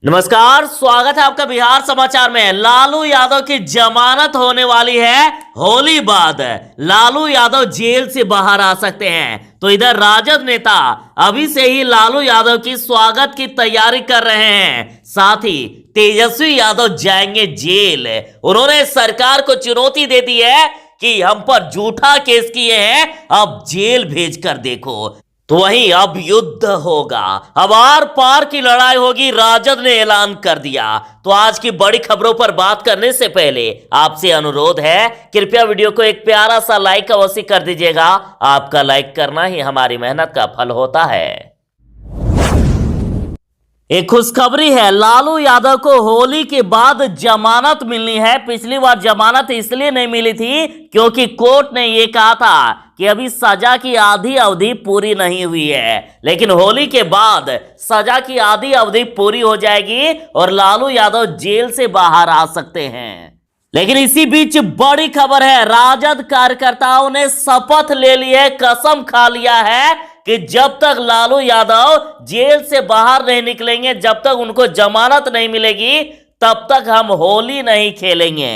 नमस्कार, स्वागत है आपका बिहार समाचार में। लालू यादव की जमानत होने वाली है। होली बाद लालू यादव जेल से बाहर आ सकते हैं। तो इधर राजद नेता अभी से ही लालू यादव की स्वागत की तैयारी कर रहे हैं। साथ ही तेजस्वी यादव जाएंगे जेल। उन्होंने सरकार को चुनौती दे दी है कि हम पर झूठा केस किए हैं, अब जेल भेज कर देखो। तो वहीं अब युद्ध होगा, अब आर पार की लड़ाई होगी, राजद ने ऐलान कर दिया। तो आज की बड़ी खबरों पर बात करने से पहले आपसे अनुरोध है, कृपया वीडियो को एक प्यारा सा लाइक अवश्य कर दीजिएगा। आपका लाइक करना ही हमारी मेहनत का फल होता है। एक खुशखबरी है, लालू यादव को होली के बाद जमानत मिलनी है। पिछली बार जमानत इसलिए नहीं मिली थी क्योंकि कोर्ट ने यह कहा था कि अभी सजा की आधी अवधि पूरी नहीं हुई है, लेकिन होली के बाद सजा की आधी अवधि पूरी हो जाएगी और लालू यादव जेल से बाहर आ सकते हैं। लेकिन इसी बीच बड़ी खबर है, राजद कार्यकर्ताओं ने शपथ ले ली है, कसम खा लिया है कि जब तक लालू यादव जेल से बाहर नहीं निकलेंगे, जब तक उनको जमानत नहीं मिलेगी, तब तक हम होली नहीं खेलेंगे।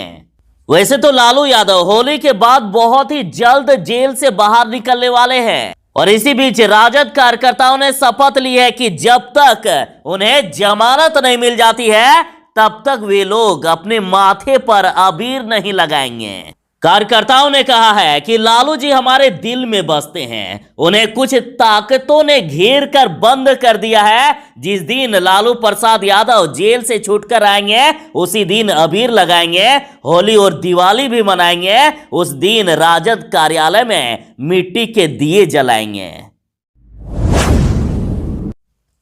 वैसे तो लालू यादव होली के बाद बहुत ही जल्द जेल से बाहर निकलने वाले हैं और इसी बीच राजद कार्यकर्ताओं ने शपथ ली है कि जब तक उन्हें जमानत नहीं मिल जाती है, तब तक वे लोग अपने माथे पर अबीर नहीं लगाएंगे। कार्यकर्ताओं ने कहा है कि लालू जी हमारे दिल में बसते हैं, उन्हें कुछ ताकतों ने घेर कर बंद कर दिया है। जिस दिन लालू प्रसाद यादव जेल से छूटकर आएंगे, उसी दिन अबीर लगाएंगे, होली और दिवाली भी मनाएंगे। उस दिन राजद कार्यालय में मिट्टी के दिए जलाएंगे।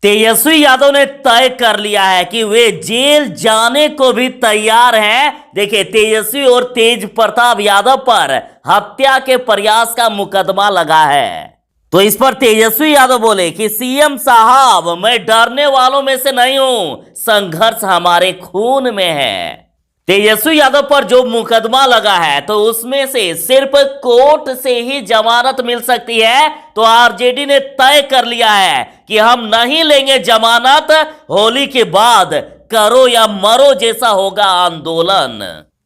तेजस्वी यादव ने तय कर लिया है कि वे जेल जाने को भी तैयार हैं। देखिए, तेजस्वी और तेज प्रताप यादव पर हत्या के प्रयास का मुकदमा लगा है। तो इस पर तेजस्वी यादव बोले कि सीएम साहब, मैं डरने वालों में से नहीं हूं, संघर्ष हमारे खून में है। तेजस्वी यादव पर जो मुकदमा लगा है, तो उसमें से सिर्फ कोर्ट से ही जमानत मिल सकती है। तो आरजेडी ने तय कर लिया है कि हम नहीं लेंगे जमानत, होली के बाद करो या मरो जैसा होगा आंदोलन।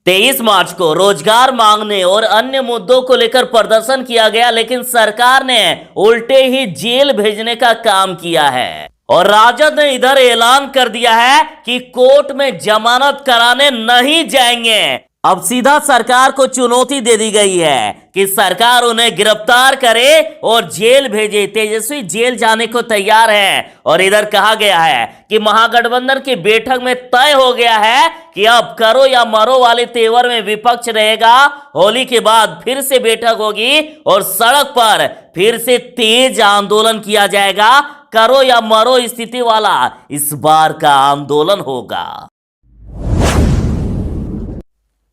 23 मार्च को रोजगार मांगने और अन्य मुद्दों को लेकर प्रदर्शन किया गया, लेकिन सरकार ने उल्टे ही जेल भेजने का काम किया है और राजद ने इधर ऐलान कर दिया है कि कोर्ट में जमानत कराने नहीं जाएंगे। अब सीधा सरकार को चुनौती दे दी गई है कि सरकार उन्हें गिरफ्तार करे और जेल भेजे। तेजस्वी जेल जाने को तैयार है और इधर कहा गया है कि महागठबंधन की बैठक में तय हो गया है कि अब करो या मरो वाले तेवर में विपक्ष रहेगा। होली के बाद फिर से बैठक होगी और सड़क पर फिर से तेज आंदोलन किया जाएगा। करो या मरो स्थिति वाला इस बार का आंदोलन होगा।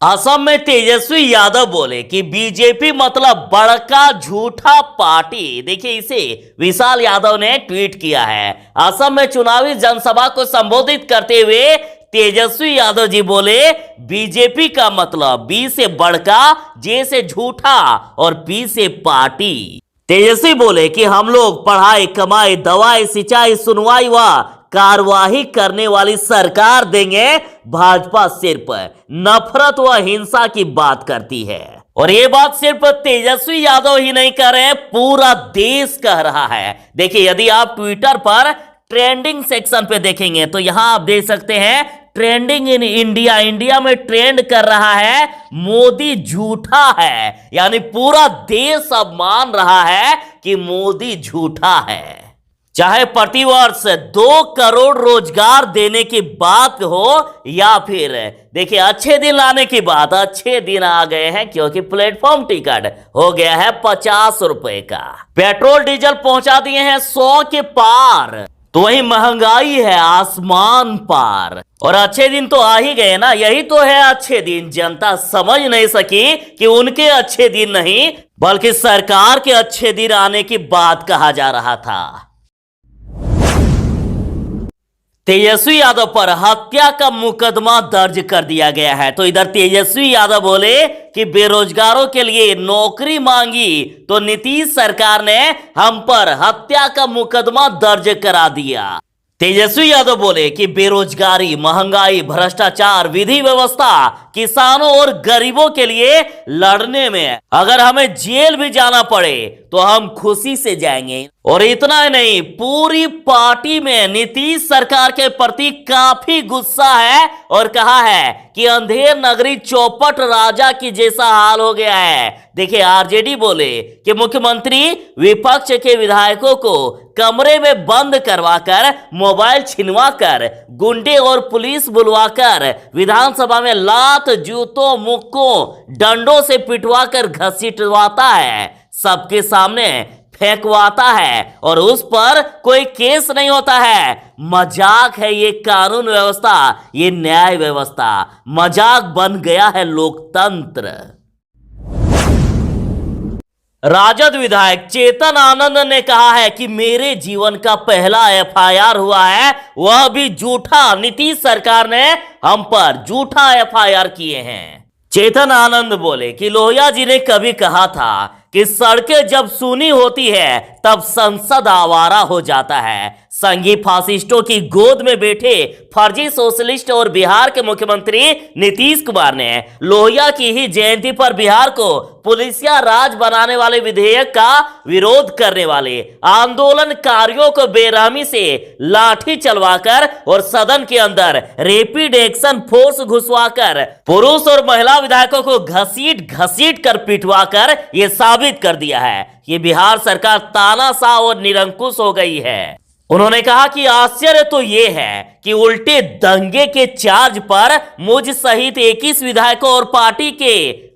असम में तेजस्वी यादव बोले कि बीजेपी मतलब बड़का झूठा पार्टी। देखिए, इसे विशाल यादव ने ट्वीट किया है। असम में चुनावी जनसभा को संबोधित करते हुए तेजस्वी यादव जी बोले, बीजेपी का मतलब बी से बड़का, जे से झूठा और पी से पार्टी। तेजस्वी बोले कि हम लोग पढ़ाई, कमाई, दवाई, सिंचाई, सुनवाई व कार्यवाही करने वाली सरकार देंगे। भाजपा सिर्फ नफरत व हिंसा की बात करती है और ये बात सिर्फ तेजस्वी यादव ही नहीं कह रहे हैं, पूरा देश कह रहा है। देखिए, यदि आप ट्विटर पर ट्रेंडिंग सेक्शन पे देखेंगे तो यहां आप देख सकते हैं ट्रेंडिंग इन इंडिया। इंडिया में ट्रेंड कर रहा है मोदी झूठा है, यानी पूरा देश अब मान रहा है कि मोदी झूठा है। चाहे प्रतिवर्ष 2 करोड़ रोजगार देने की बात हो या फिर देखिए अच्छे दिन लाने की बात, अच्छे दिन आ गए हैं क्योंकि प्लेटफॉर्म टिकट हो गया है 50 रुपए का। पेट्रोल डीजल पहुंचा दिए हैं 100 के पार। तो वही महंगाई है आसमान पार और अच्छे दिन तो आ ही गए ना। यही तो है अच्छे दिन। जनता समझ नहीं सकी कि उनके अच्छे दिन नहीं बल्कि सरकार के अच्छे दिन आने की बात कहा जा रहा था। तेजस्वी यादव पर हत्या का मुकदमा दर्ज कर दिया गया है। तो इधर तेजस्वी यादव बोले कि बेरोजगारों के लिए नौकरी मांगी तो नीतीश सरकार ने हम पर हत्या का मुकदमा दर्ज करा दिया। तेजस्वी यादव बोले कि बेरोजगारी, महंगाई, भ्रष्टाचार, विधि व्यवस्था, किसानों और गरीबों के लिए लड़ने में अगर हमें जेल भी जाना पड़े तो हम खुशी से जाएंगे। और इतना ही नहीं, पूरी पार्टी में नीतीश सरकार के प्रति काफी गुस्सा है और कहा है कि अंधेर नगरी चौपट राजा की जैसा हाल हो गया है। देखिए, आरजेडी बोले कि मुख्यमंत्री विपक्ष के विधायकों को कमरे में बंद करवाकर, मोबाइल छिनवाकर, गुंडे और पुलिस बुलवाकर विधानसभा में लात, जूतों, मुक्कों, डंडों से पिटवाकर घसीटवाता है, सबके सामने फेंकवाता है और उस पर कोई केस नहीं होता है। मजाक है ये कानून व्यवस्था, ये न्याय व्यवस्था, मजाक बन गया है लोकतंत्र। राजद विधायक चेतन आनंद ने कहा है कि मेरे जीवन का पहला एफआईआर हुआ है, वह भी झूठा। नीतीश सरकार ने हम पर झूठा एफआईआर किए हैं। चेतन आनंद बोले कि लोहिया जी ने कभी कहा था कि सड़कें जब सूनी होती है तब संसद आवारा हो जाता है। संघी फासिस्टों की गोद में बैठे फर्जी सोशलिस्ट और बिहार के मुख्यमंत्री नीतीश कुमार ने लोहिया की ही जयंती पर बिहार को पुलिसिया राज बनाने वाले विधेयक का विरोध करने वाले आंदोलनकारियों को बेरहमी से लाठी चलवाकर और सदन के अंदर रैपिड एक्शन फोर्स घुसवाकर पुरुष और महिला विधायकों को घसीट घसीट कर पिटवाकर यह साबित कर दिया है कि बिहार सरकार तानाशाह और निरंकुश हो गई है। उन्होंने कहा कि आश्चर्य तो यह है कि उल्टे दंगे के चार्ज पर मुझ सहित 21 विधायकों और पार्टी के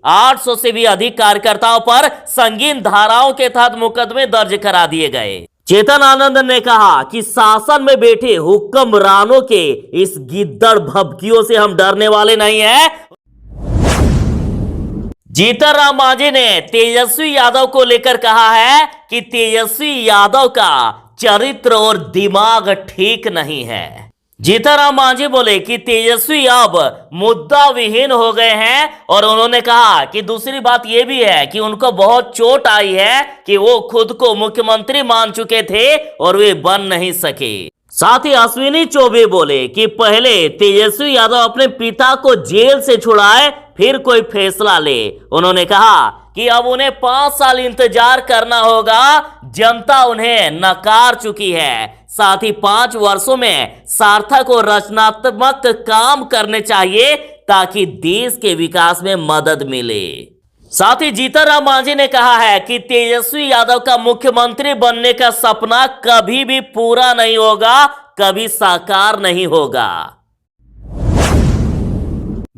800 से भी अधिक कार्यकर्ताओं पर संगीन धाराओं के तहत मुकदमे दर्ज करा दिए गए। चेतन आनंद ने कहा कि शासन में बैठे हुक्मरानों के इस गिद्दड़ भभकियों से हम डरने वाले नहीं हैं। जीतन राम मांझी ने तेजस्वी यादव को लेकर कहा है कि तेजस्वी यादव का चरित्र और दिमाग ठीक नहीं है। जीतन राम मांझी बोले कि तेजस्वी अब मुद्दा विहीन हो गए हैं और उन्होंने कहा कि दूसरी बात यह भी है कि उनको बहुत चोट आई है कि वो खुद को मुख्यमंत्री मान चुके थे और वे बन नहीं सके। साथ ही अश्विनी चौबे बोले कि पहले तेजस्वी यादव अपने पिता को जेल से छुड़ाए फिर कोई फैसला ले। उन्होंने कहा कि अब उन्हें 5 साल इंतजार करना होगा, जनता उन्हें नकार चुकी है। साथ ही 5 वर्षों में सार्थक और रचनात्मक काम करने चाहिए ताकि देश के विकास में मदद मिले। साथ ही जीतन राम मांझी ने कहा है कि तेजस्वी यादव का मुख्यमंत्री बनने का सपना कभी भी पूरा नहीं होगा, कभी साकार नहीं होगा।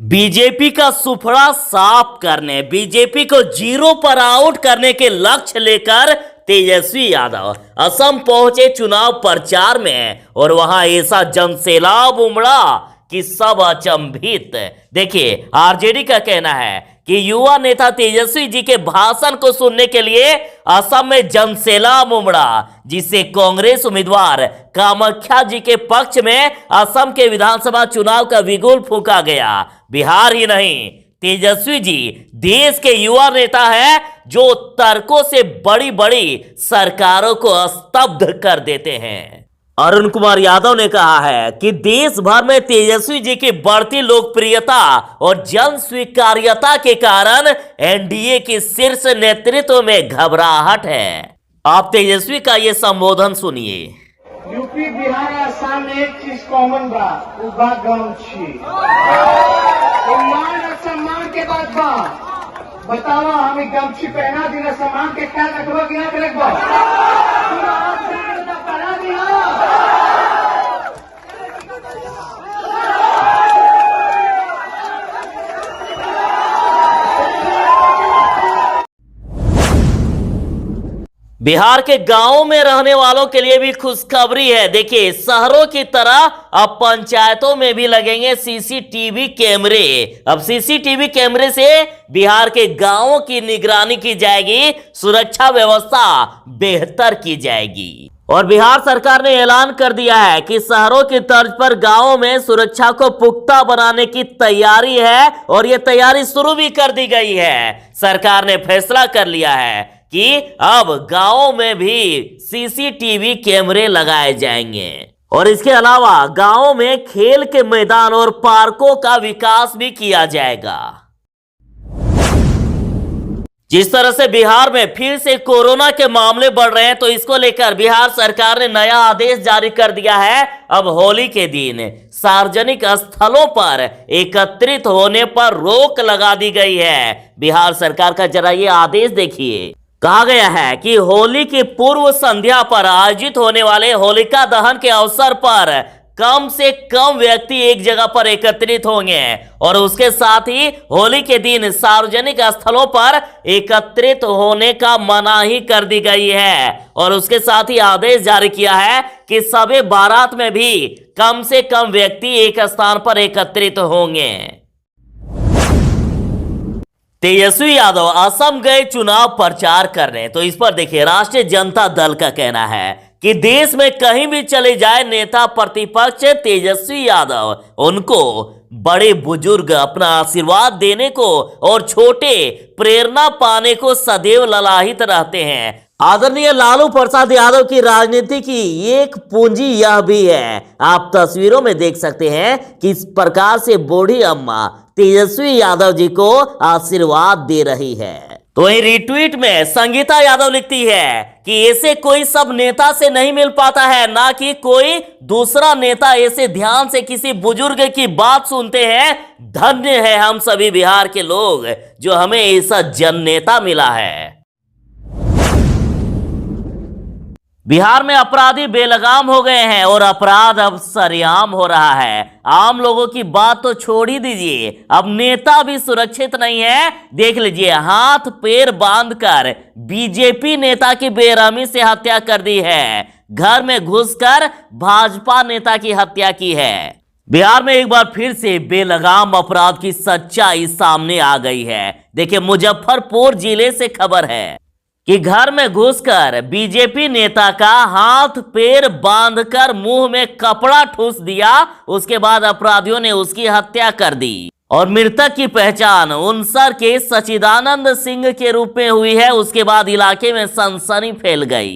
बीजेपी का सुफड़ा साफ करने, बीजेपी को जीरो पर आउट करने के लक्ष्य लेकर तेजस्वी यादव असम पहुंचे चुनाव प्रचार में और वहां ऐसा जनसैलाब उमड़ा कि सब अचंभित। देखिए, आरजेडी का कहना है कि युवा नेता तेजस्वी जी के भाषण को सुनने के लिए असम में जनसैलाब उमड़ा, जिससे कांग्रेस उम्मीदवार कामाख्या जी के पक्ष में असम के विधानसभा चुनाव का बिगुल फूंका गया। बिहार ही नहीं, तेजस्वी जी देश के युवा नेता हैं जो तर्कों से बड़ी बड़ी सरकारों को स्तब्ध कर देते हैं। अरुण कुमार यादव ने कहा है कि देश भर में तेजस्वी जी की बढ़ती लोकप्रियता और जन स्वीकार्यता के कारण एनडीए की शीर्ष नेतृत्व में घबराहट है। आप तेजस्वी का ये संबोधन सुनिए। यूपी, बिहार, आसाम में एक चीज कॉमन बा, उ बा गमछी। मान और सम्मान के बाद बा, बतावा हमें गमछी पहना दिना, सम्मान के क्या रखबा कि ना रखबा? बिहार के गांवों में रहने वालों के लिए भी खुशखबरी है। देखिए, शहरों की तरह अब पंचायतों में भी लगेंगे सीसीटीवी कैमरे। अब सीसीटीवी कैमरे से बिहार के गांवों की निगरानी की जाएगी, सुरक्षा व्यवस्था बेहतर की जाएगी। और बिहार सरकार ने ऐलान कर दिया है कि शहरों की तर्ज पर गांवों में सुरक्षा को पुख्ता बनाने की तैयारी है और यह तैयारी शुरू भी कर दी गई है। सरकार ने फैसला कर लिया है कि अब गांवों में भी सीसीटीवी कैमरे लगाए जाएंगे। और इसके अलावा गांवों में खेल के मैदान और पार्कों का विकास भी किया जाएगा। जिस तरह से बिहार में फिर से कोरोना के मामले बढ़ रहे हैं, तो इसको लेकर बिहार सरकार ने नया आदेश जारी कर दिया है। अब होली के दिन सार्वजनिक स्थलों पर एकत्रित होने पर रोक लगा दी गई है। बिहार सरकार का जरा ये आदेश देखिए। कहा गया है कि होली की पूर्व संध्या पर आयोजित होने वाले होलिका दहन के अवसर पर कम से कम व्यक्ति एक जगह पर एकत्रित होंगे और उसके साथ ही होली के दिन सार्वजनिक स्थलों पर एकत्रित होने का मनाही कर दी गई है। और उसके साथ ही आदेश जारी किया है कि सभी बारात में भी कम से कम व्यक्ति एक स्थान पर एकत्रित होंगे। तेजस्वी यादव असम गए चुनाव प्रचार करने, तो इस पर देखिए राष्ट्रीय जनता दल का कहना है कि देश में कहीं भी चले जाए नेता प्रतिपक्ष तेजस्वी यादव उनको बड़े बुजुर्ग अपना आशीर्वाद देने को और छोटे प्रेरणा पाने को सदैव ललायित रहते हैं। आदरणीय लालू प्रसाद यादव की राजनीति की एक पूंजी यह भी है। आप तस्वीरों में देख सकते हैं किस प्रकार से बूढ़ी अम्मा तेजस्वी यादव जी को आशीर्वाद दे रही है। तो वहीं रिट्वीट में संगीता यादव लिखती है कि ऐसे कोई सब नेता से नहीं मिल पाता है, ना कि कोई दूसरा नेता ऐसे ध्यान से किसी बुजुर्ग की बात सुनते हैं। धन्य है हम सभी बिहार के लोग जो हमें ऐसा जन नेता मिला है। बिहार में अपराधी बेलगाम हो गए हैं और अपराध अब सरेआम हो रहा है। आम लोगों की बात तो छोड़ ही दीजिए, अब नेता भी सुरक्षित नहीं है। देख लीजिए, हाथ पैर बांधकर बीजेपी नेता की बेरहमी से हत्या कर दी है। घर में घुसकर भाजपा नेता की हत्या की है। बिहार में एक बार फिर से बेलगाम अपराध की सच्चाई सामने आ गई है। देखिए, मुजफ्फरपुर जिले से खबर है कि घर में घुसकर बीजेपी नेता का हाथ पैर बांधकर मुंह में कपड़ा ठूस दिया। उसके बाद अपराधियों ने उसकी हत्या कर दी और मृतक की पहचान उनसर के सचिदानंद सिंह के रूप में हुई है। उसके बाद इलाके में सनसनी फैल गई।